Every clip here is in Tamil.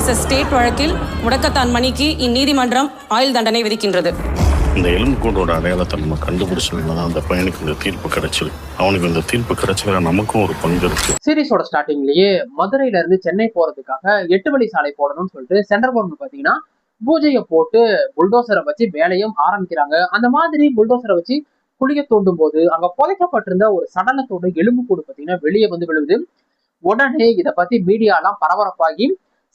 வெர்சஸ் ஸ்டேட் வழக்கில் முடக்கத்தான் மணிக்கு இந்நீதிமன்றம் ஆயுள் தண்டனை விதிக்கின்றது. இந்த எலும்புக்கூடோட அடையாளத்தை நம்ம கண்டுபிடிச்சதுனால அந்த பையனுக்கு இந்த தீர்ப்பு கிடைச்சது. அவனுக்கு இந்த தீர்ப்பு கிடைச்சதுல நமக்கும் ஒரு பங்கு இருக்கு. சீரிஸோட ஸ்டார்டிங்லயே மதுரையில இருந்து சென்னை போறதுக்காக 8 வழி சாலை போடணும்னு சொல்லிட்டு சென்ட்ரல் கவர்மெண்ட் பாத்தீங்கன்னா பூஜையை போட்டு புல்டோசரை வச்சு வேலையும் ஆரம்பிக்கிறாங்க. அந்த மாதிரி புல்டோசரை வச்சு குழிய தோண்டும் போது அங்க புதைக்கப்பட்டிருந்த ஒரு சடலத்தோட எலும்பு கூடு பாத்தீங்கன்னா வெளியே வந்து விழுவுது. உடனே இதை பத்தி மீடியாலாம் பரபரப்பாகி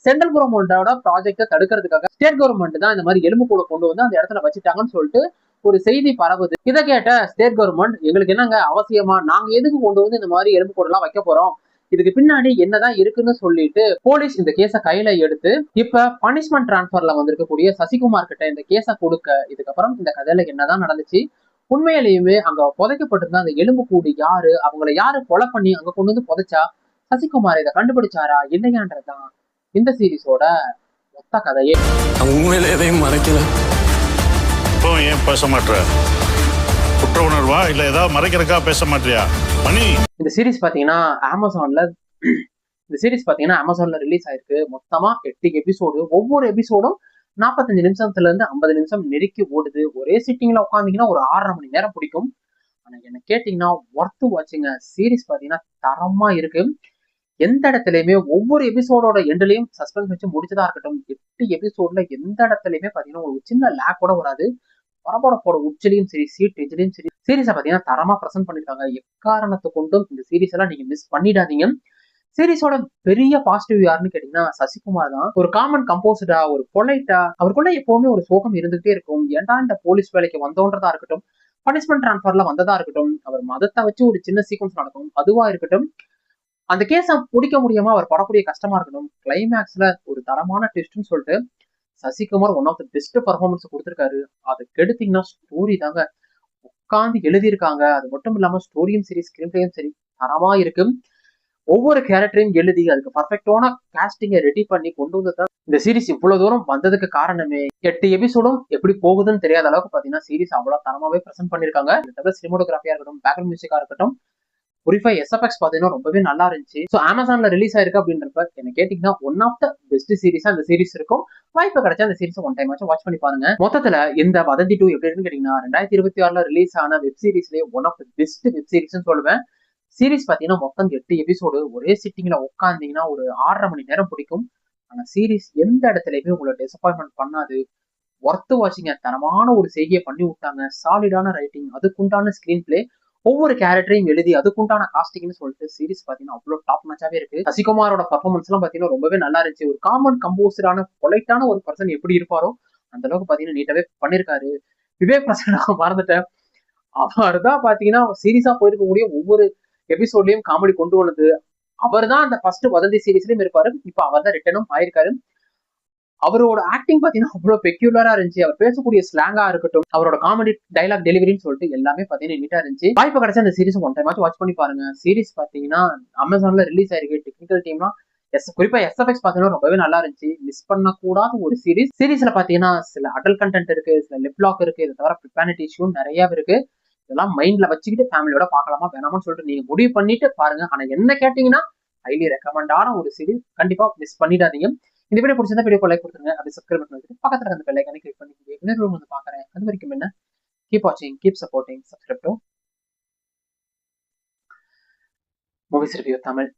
சென்ட்ரல் கவர்மெண்டோட ப்ராஜெக்டை தடுக்கிறதுக்காக ஸ்டேட் கவர்மெண்ட் தான் இந்த மாதிரி எலும்பு கூட கொண்டு வந்து அந்த இடத்துல வச்சுட்டாங்கன்னு சொல்லிட்டு ஒரு செய்தி பரவுது. இதை கேட்ட ஸ்டேட் கவர்மெண்ட், எங்களுக்கு என்னங்க அவசியமா, நாங்க எதுக்கு கொண்டு வந்து இந்த மாதிரி எலும்பு கூட எல்லாம் வைக்க போறோம், இதுக்கு பின்னாடி என்னதான் இருக்குன்னு சொல்லிட்டு போலீஸ் இந்த கேஸை கையில எடுத்து இப்ப பனிஷ்மெண்ட் டிரான்ஸ்பர்ல வந்திருக்கக்கூடிய சசிகுமார் கிட்ட இந்த கேஸை கொடுக்க, இதுக்கப்புறம் இந்த கதையில என்னதான் நடந்துச்சு, உண்மையிலேயுமே அங்க புதைக்கப்பட்டிருந்த அந்த எலும்பு கூடு யாரு, அவங்களை யாரு கொலை பண்ணி அங்க கொண்டு வந்து புதைச்சா, சசிகுமார் இதை கண்டுபிடிச்சாரா இல்லையான்றதுதான் இந்த சீரிஸோட மொத்த கதையே. உண்மையில எதையும் மறைக்கல. இப்போ ஏன் பேச மாட்டேற? குற்ற உணர்வா இல்ல ஏதாவது மறைக்கிறதுக்கா பேச மாட்டியா மணி? இந்த சீரிஸ் பாத்தீங்கன்னா அமேசான்ல ரிலீஸ் ஆயிருக்கு. மொத்தமா 8 எபிசோடு. ஒவ்வொரு எபிசோடும் 45 நிமிஷத்துல இருந்து 50 நிமிஷம் நெருக்கி ஓடுது. ஒரே சிட்டிங்ல உட்காந்தீங்கன்னா ஒரு 6.5 மணி நேரம் பிடிக்கும். ஆனா என்ன கேட்டீங்கன்னா ஒர்த் வாட்சிங்க. சீரிஸ் பாத்தீங்கன்னா தரமா இருக்கு. எந்த இடத்துலயுமே ஒவ்வொரு எபிசோடோட எண்ட்லயும் சஸ்பென்ஸ் வச்சு முடிச்சதா இருக்கட்டும், 8 எபிசோட்ல எந்த இடத்துலயுமே பாத்தீங்கன்னா ஒரு சின்ன லேக் கூட வராது. பரபரப்போட உச்சிலையும் சரி, சீட் எஜ்லையும் சரி, சீரிஸை பாத்தீங்கன்னா தரமா பிரசன்ட் பண்ணிருக்காங்க. எக்காரணத்தை கொண்டும் இந்த சீரிஸ் எல்லாம் நீங்க மிஸ் பண்ணிடாதீங்க. சீரிஸோட பெரிய பாசிட்டிவ் யாருன்னு கேட்டீங்கன்னா சசிகுமார் தான். ஒரு காமன் கம்போஸ்டா, ஒரு பொலைட்டா, அவருக்குள்ள எப்பவுமே ஒரு சோகம் இருந்துகிட்டே இருக்கும். ஏன்டா இந்த போலீஸ் வேலைக்கு வந்தோன்றதா இருக்கட்டும், பனிஷ்மெண்ட் டிரான்ஸ்பர்ல வந்ததா இருக்கட்டும், அவர் மதத்தை வச்சு ஒரு சின்ன சீக்வன்ஸ் நடக்கும் அதுவா இருக்கட்டும், அந்த கேஸை பிடிக்க முடியாம அவர் படக்கூடிய கஷ்டமா இருக்கட்டும், கிளைமேக்ஸ்ல ஒரு தரமான ட்விஸ்ட்னு சொல்லிட்டு Sasikumar one of the best performance கொடுத்திருக்காரு. அது கெடுத்தீங்கன்னா ஸ்டோரி தாங்க உட்காந்து எழுதியிருக்காங்க. அது மட்டும் இல்லாம ஸ்டோரியும் சரி, ஸ்கிரீன் பிளேயும் சரி தரமா இருக்கு. ஒவ்வொரு கேரக்டரையும் எழுதி அதுக்கு பர்ஃபெக்டான காஸ்டிங்கை ரெடி பண்ணி கொண்டு வந்ததான் இந்த சீரிஸ் இவ்வளவு தூரம் வந்ததுக்கு காரணமே. 8 எபிசோடும் எப்படி போகுதுன்னு தெரியாத அளவுக்கு பாத்தீங்கன்னா சீரிஸ் அவ்வளவு தரமாவே பிரசென்ட் பண்ணிருக்காங்க. தவிர சினிமோட்டோகிராஃபியா இருக்கட்டும், பேக்ரவுண்ட் மியூசிக்கா இருக்கட்டும், குறிப்பா எஸ்எஃப்எக்ஸ் பாத்தீங்கன்னா ரொம்பவே நல்லா இருந்துச்சு. ஸோ அமேசான்ல ரிலீஸ் ஆயிருக்கு அப்படின்றப்ப என்ன கேட்டீங்கன்னா ஒன் ஆஃப் த பெஸ்ட் சீரிஸா இந்த சீரிஸ் இருக்கும். வாய்ப்பு கிடைச்சா அந்த சீரிஸ் ஒன் டைம் ஆச்சும் வாட்ச் பண்ணி பாருங்க. மொத்தத்துல இந்த வதந்தி 2 எப்படி இருக்குன்னு கேட்டீங்கன்னா 2026ல ரிலீஸ் ஆன வெப் சீரிஸ்லேயே one of the best web சீரிஸ்ன்னு சொல்லுவேன். சீரிஸ் பாத்தீங்கன்னா மொத்தம் 8 எபிசோடு. ஒரே சிட்டிங்ல உட்காந்தீங்கன்னா ஒரு 6.5 மணி நேரம் பிடிக்கும். ஆனா சீரிஸ் எந்த இடத்துலயுமே உங்களை டிசப்பாயின்மெண்ட் பண்ணாது. ஒர்த் வாட்சிங்க. தரமான ஒரு செய்தியை பண்ணி விட்டாங்க. சாலிடான ரைட்டிங், அதுக்குண்டான ஸ்கிரீன் பிளே, ஒவ்வொரு கேரக்டரையும் எழுதி அதுக்குண்டான காஸ்டிங்னு சொல்லிட்டு சீரிஸ் பாத்தீங்கன்னா அவ்வளவு டாப் மேட்சாவே இருக்கு. சசிகுமாரோட பர்ஃபார்மன்ஸ் எல்லாம் பாத்தீங்கன்னா ரொம்பவே நல்லா இருந்துச்சு. ஒரு காமன் கம்போசரான பொலைட்டான ஒரு பர்சன் எப்படி இருப்பாரோ அந்த அளவுக்கு பாத்தீங்கன்னா நீட்டாவே பண்ணிருக்காரு. விவேக் பிரசன்னா மறந்துட்டேன், அவர் தான் பாத்தீங்கன்னா சீரியஸா போயிருக்கக்கூடிய ஒவ்வொரு எபிசோட்லயும் காமெடி கொண்டு வந்தது. அவர் தான் அந்த ஃபர்ஸ்ட் வதந்தி சீரிஸ்லயும் இருப்பாரு. இப்ப அவர் தான் ரிட்டனும் ஆயிருக்காரு. அவரோட ஆக்டிங் பாத்தீங்கன்னா அவ்வளவு பெக்யூலரா இருந்துச்சு. அவர் பேசக்கூடிய ஸ்லாங்கா இருக்கட்டும், அவரோட காமெடி டைலாக் டெலிவரின்னு சொல்லிட்டு எல்லாமே பாத்தீங்கன்னா நீட்டா இருந்துச்சு. வாய்ப்பு கிடைச்சா அந்த சீரிஸ் ஒன் டைம் வாட்ச் பண்ணி பாருங்க. சீரிஸ் பாத்தீங்கன்னா அமேசான்ல ரிலீஸ் ஆயிருக்கு. டெக்னிக்கல் டீம்லாம் குறிப்பா எஸ்எஃப்எக்ஸ் பாத்தீங்கன்னா ரொம்பவே நல்லா இருந்துச்சு. மிஸ் பண்ணக்கூடாத ஒரு சீரிஸ். சீரிஸ்ல பாத்தீங்கன்னா சில அடல்ட் கண்டென்ட் இருக்கு, சில லிப் லாக் இருக்கு, இதை தவிர ப்ரிப்பானிட்டி இஷ்யூ நிறைய இருக்கு. இதெல்லாம் மைண்ட்ல வச்சுக்கிட்டு ஃபேமிலியோட பார்க்கலாமா வேணாமான்னு சொல்லிட்டு நீங்க முடிவு பண்ணிட்டு பாருங்க. ஆனா என்ன கேட்டீங்கன்னா ஹைலி ரெக்கமெண்டான ஒரு சீரிஸ். கண்டிப்பா மிஸ் பண்ணிடாதீங்க. இந்த வீடியோ பிடிச்சிருந்தா வீடியோ லைக் கொடுத்துருங்க. அப்படி சப்ஸ்கிரைப் பண்ணிட்டு பக்கத்துல அந்த பெல் ஐகானை கிளிக் பண்ணி இன்னொரு வந்து பாக்குறேன். அது வரைக்கும் என்ன, கீப் வாட்சிங், keep supporting, subscribe to movies review Tamil.